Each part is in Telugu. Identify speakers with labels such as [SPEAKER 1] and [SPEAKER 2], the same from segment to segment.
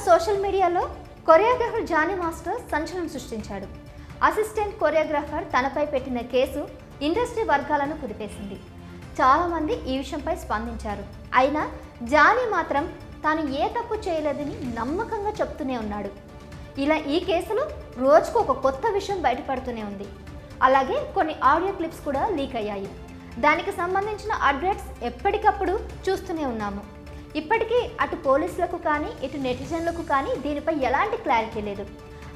[SPEAKER 1] సోషల్ మీడియాలో కొరియోగ్రాఫర్ జానీ మాస్టర్ సంచలనం సృష్టించాడు. అసిస్టెంట్ కొరియోగ్రాఫర్ తనపై పెట్టిన కేసు ఇండస్ట్రీ వర్గాలను కుదిపేసింది. చాలామంది ఈ విషయంపై స్పందించారు. అయినా జానీ మాత్రం తాను ఏ తప్పు చేయలేదని నమ్మకంగా చెప్తూనే ఉన్నాడు. ఇలా ఈ కేసులో రోజుకు ఒక కొత్త విషయం బయటపడుతూనే ఉంది. అలాగే కొన్ని ఆడియో క్లిప్స్ కూడా లీక్ అయ్యాయి. దానికి సంబంధించిన అప్డేట్స్ ఎప్పటికప్పుడు చూస్తూనే ఉన్నాము. ఇప్పటికీ అటు పోలీసులకు కానీ ఇటు నెటిజన్లకు కానీ దీనిపై ఎలాంటి క్లారిటీ లేదు.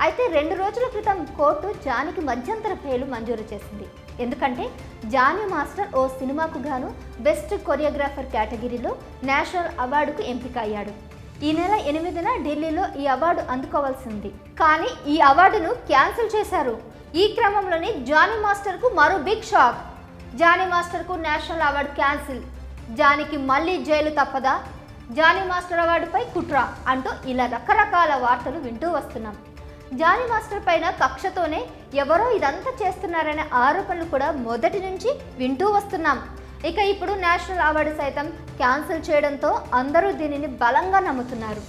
[SPEAKER 1] అయితే 2 రోజుల క్రితం కోర్టు జానీకి మధ్యంతర బెయిల్ మంజూరు చేసింది. ఎందుకంటే జానీ మాస్టర్ ఓ సినిమాకు గాను బెస్ట్ కొరియోగ్రాఫర్ కేటగిరీలో నేషనల్ అవార్డుకు ఎంపిక అయ్యాడు. ఈ నెల 8న ఢిల్లీలో ఈ అవార్డు అందుకోవాల్సింది. కానీ ఈ అవార్డును క్యాన్సిల్ చేశారు. ఈ క్రమంలోనే జానీ మాస్టర్కు మరో బిగ్ షాక్. జానీ మాస్టర్కు నేషనల్ అవార్డు క్యాన్సిల్. జానీకి మళ్ళీ జైలు తప్పదా? జానీ మాస్టర్ అవార్డుపై కుట్ర అంటూ ఇలా రకరకాల వార్తలు వింటూ వస్తున్నాం. జానీ మాస్టర్ పైన కక్షతోనే ఎవరో ఇదంతా చేస్తున్నారనే ఆరోపణలు కూడా మొదటి నుంచి వింటూ వస్తున్నాం. ఇక ఇప్పుడు నేషనల్ అవార్డు సైతం క్యాన్సిల్ చేయడంతో అందరూ దీనిని బలంగా నమ్ముతున్నారు.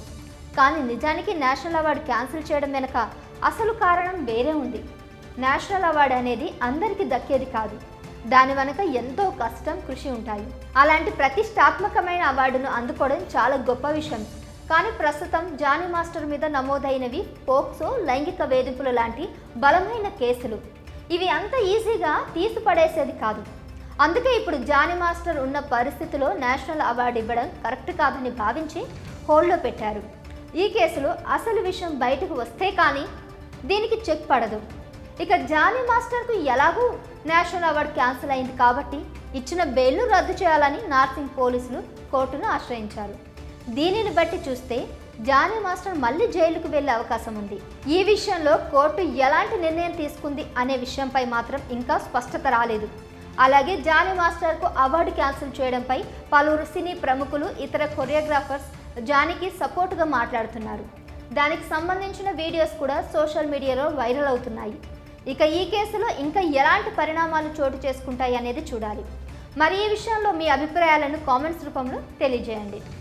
[SPEAKER 1] కానీ నిజానికి నేషనల్ అవార్డు క్యాన్సిల్ చేయడం వెనుక అసలు కారణం వేరే ఉంది. నేషనల్ అవార్డు అనేది అందరికీ దక్కేది కాదు. దాని వెనుక ఎంతో కష్టం, కృషి ఉంటాయి. అలాంటి ప్రతిష్టాత్మకమైన అవార్డును అందుకోవడం చాలా గొప్ప విషయం. కానీ ప్రస్తుతం జానీ మాస్టర్ మీద నమోదైనవి పోక్సో, లైంగిక వేధింపులు లాంటి బలమైన కేసులు. ఇవి అంత ఈజీగా తీసిపడేసేది కాదు. అందుకే ఇప్పుడు జానీ మాస్టర్ ఉన్న పరిస్థితిలో నేషనల్ అవార్డు ఇవ్వడం కరెక్ట్ కాదని భావించి హోల్డ్లో పెట్టారు. ఈ కేసులో అసలు విషయం బయటకు వస్తే కానీ దీనికి చెక్ పడదు. ఇక జానీ మాస్టర్కు ఎలాగూ నేషనల్ అవార్డు క్యాన్సిల్ అయింది కాబట్టి ఇచ్చిన బెయిల్ను రద్దు చేయాలని నార్సింగ్ పోలీసులు కోర్టును ఆశ్రయించారు. దీనిని బట్టి చూస్తే జానీ మాస్టర్ మళ్ళీ జైలుకు వెళ్లే అవకాశం ఉంది. ఈ విషయంలో కోర్టు ఎలాంటి నిర్ణయం తీసుకుంది అనే విషయంపై మాత్రం ఇంకా స్పష్టత రాలేదు. అలాగే జానీ మాస్టర్కు అవార్డు క్యాన్సిల్ చేయడంపై పలువురు సినీ ప్రముఖులు, ఇతర కొరియోగ్రాఫర్స్ జానీకి సపోర్టుగా మాట్లాడుతున్నారు. దానికి సంబంధించిన వీడియోస్ కూడా సోషల్ మీడియాలో వైరల్ అవుతున్నాయి. ఇక ఈ కేసులో ఇంకా ఎలాంటి పరిణామాలు చోటు చేసుకుంటాయి అనేది చూడాలి. మరి ఈ విషయంలో మీ అభిప్రాయాలను కామెంట్స్ రూపంలో తెలియజేయండి.